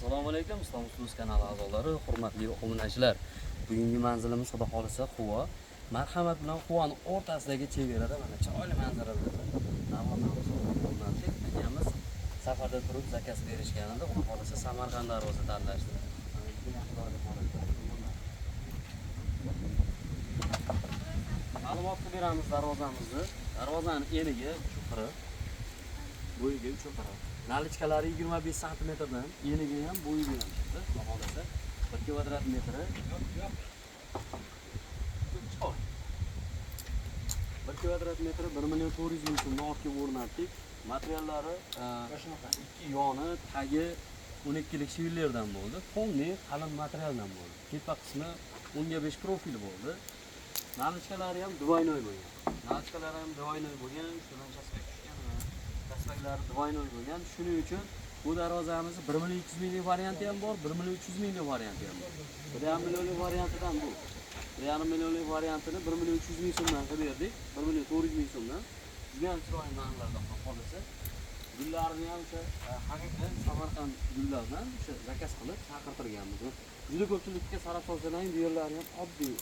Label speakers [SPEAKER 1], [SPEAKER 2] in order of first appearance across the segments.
[SPEAKER 1] Assalomu alaykum, Islom Ustoz kanali a'zolari, hurmatli obunachilar. Bugungi manzilimiz xudo xolisa Quva. Marhamat bilan Quvani o'rtasidagi chegarada mana chiroyli manzaralar. Akamiz safarda turib zakaz berishganida xudo xolisa Samarqand darvoza tanlashdi. Ma'lumot beramiz darvozamizni. Darvozaning eniga chuquri, bo'yiga chuquri. Nalichkalari 25 santimetrdan, eniga ham, bo'yiga ham chiqdi. Xohlasa 1 kvadrat metri. 1 kvadrat metri 1 million 400 ming so'mdan ortga o'rnatdik. Materiallari ikki yoni, tagi 12 lik shivillerdan bo'ldi. Fonli qalin materialdan bo'ldi. Tepa qismi 10/5 profil bo'ldi. Nalichkalari ham двойной bo'lgan. Nalichkalari ham двойной bo'lgan, shundan chaspak tushgan. Kasbaklari двойной bo'lgan. Shuning uchun bu darvozamiz 1 million 200 minglik varianti ham bor, 1 million 300 minglik varianti ham bor. 1,5 millionlik variantidan bu. 1,5 millionlik variantini 1 million 300 ming so'mdan qilib berdik. 1 million 400 ming so'mdan. Juda ham chiroyli narxlarda qolsa. Gullarni ham o'sha haqiqiy Samarqand gullardan o'sha zakaz qilib chaqirtirganmiz. Juda ko'pchilikka qarab olsalaring, bu yerlarni ham oddiy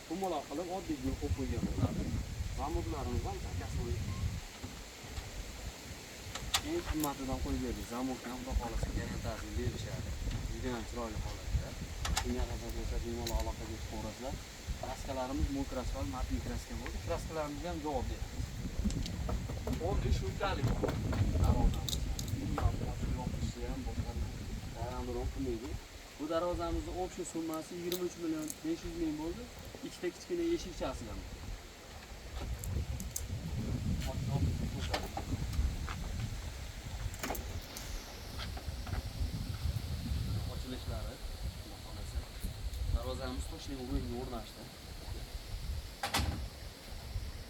[SPEAKER 1] to'maloq qilib oddiy gul qo'yib qo'ygan bo'ladi. Zamoklarimiz ham zakaz qo'ydik. Eng qimmatidan qo'yib berdik. Zamokni ham xudo xolasa garantasini berishadi. Juda ham chiroyli holatda. Shunga qadar bo'lsa bemalol aloqaga chiqaverasizlar. Kraskalarimiz mo'l kraska, matli kraska bo'ldi. Kraskalarimizga ham javob beramiz. Oddiy shulkalik. Bu darvozamizning общий summasi 23 million 500 ming bo'ldi. Ikkita kichkina eshikchasi ham. Ochilishlari darvozamiz to'shning o'rniga o'rnashdi.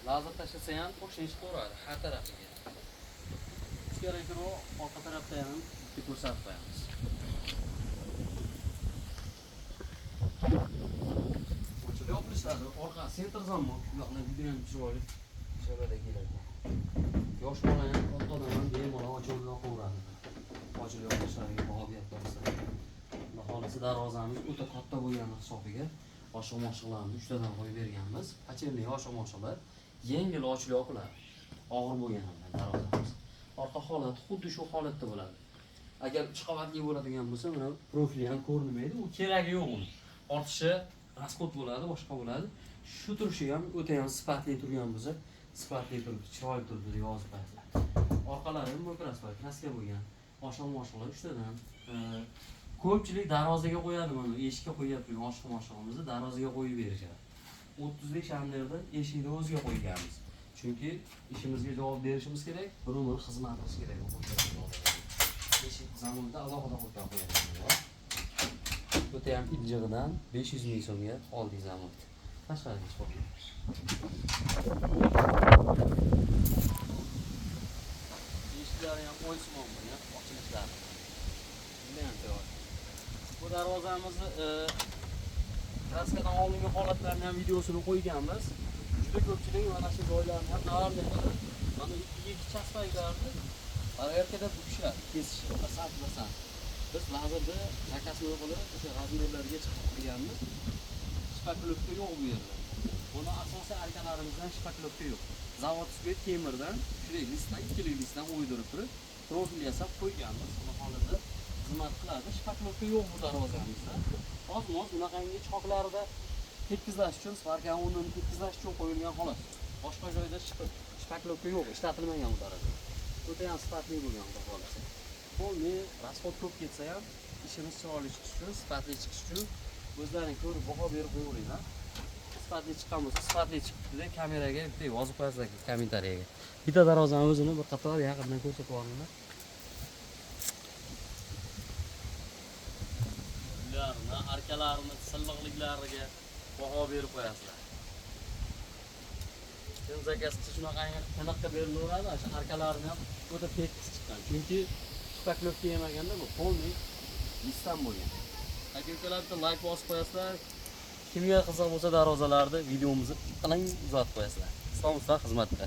[SPEAKER 1] Lazer tashlasa ham to'shni chiqaveradi har tarafiga. Kerakroq orqa tarafda ham ko'rsatib qo'yamiz. Yo'qlishadi, orqa sentr zamok, ularni juda ham chiroyli sharoitda keladi. Yosh bola ham, katta odam ham bemalol ochib yoqaveradi. Ochib yoqishlariga baho berib qo'ysa. Xohlasa darvozamiz o'ta katta bo'lgani hisobiga oshiq-moshiqlarni 3 tadan qo'yib berganmiz. Pachirli oshiq-moshiqlar yengil ochib yoqiladi. Og'ir bo'lganidan darvozamiz. Orqa holat xuddi shu holatda bo'ladi. Agar 3 qavatli bo'ladigan bo'lsa, mana profili ham ko'rinmaydi. U keragi yo'q uni. Ortishi rasxod bo'ladi, boshqa bo'ladi. Shu turishi ham o'ta ham sifatli turgan bo'lsa, sifatli turibdi, chiroyli turibdi deb yozib qo'yasizlar. Orqalari ham mo'krasvoy, kraska bo'lgan. Oshiq-moshiqlar 3 tadan. Ko'pchilik darvozaga qo'yadi mana, eshikka qo'yib turgan oshiq-moshiqimizni darvozaga qo'yib berishadi. 30 lik shamlerda eshikni o'ziga qo'yganmiz. Chunki ishimizga javob berishimiz kerak, bir umr xizmatimiz kerak bu eshik zamonida alohida qo'yib qo'yamiz. O'ta ham ijig'idan 500 ming so'mga oldik zamonda. Tashqariga chiqib. Eshiklari ham o'ysimon bo'lgan, ochilishlari. Bunday ham chiroyli. Bu darvozamizni kraskadan oldingi holatlarini ham videosini qo'yganmiz. Juda ko'pchilik mana shu joylarni ham navarlaydi. Mana ikki chaspaklarni barayotganda bukishadi, kesishadi, asab. Biz lazerda zakasni qilib o'sha razmerlarga chiqib qo'yganmiz. Shpaklovka yo'q bu yerda. Buni asosiy arkalarimizdan shpaklovka yo'q. Zavodskiy temirdan, shunday listdan, ikkilik listdan o'ydirib turib, profil yasab qo'yganmiz. Buni holida xizmat qiladi. Shpaklovka yo'q bu darvozamizda. Ozmoz bunaqangi choklarida tekkizlash uchun, svarkani o'rnini tekkizlash uchun qo'yilgan xolos. Boshqa joyda shpaklovka yo'q, ishlatilmagan bu darajada. O'ta ham sifatli bo'lgan xudo xolasa. Bo'ldi, rasxod ko'p ketsa ham ishimiz chiroyli chiqish uchun, sifatli chiqish uchun o'zlaring ko'rib baho berib qo'yinglar. Sifatli chiqqan bo'lsa, sifatli chiqdi deb kameraga bitta yozib qo'yasizlar kommentariyaga. Bitta darvozani o'zini bir qator yaqindan ko'rsatib olinglar. Ularni arkalarini, silliqliklariga baho berib qo'yasizlar. Kim zakaz qilish shunaqangi qanaqa berilaveradi, o'sha arkalarini ham o'ta tekis chiqqan. Chunki shpaklovka yemaganda bu polni listdan bo'lgan. Aka-ukalar bitta like bosib qo'yasizlar. Kimga qiziq bo'lsa darvozalarda videomizni qiling uzatib qo'yasizlar. Islom Ustoz xizmatda.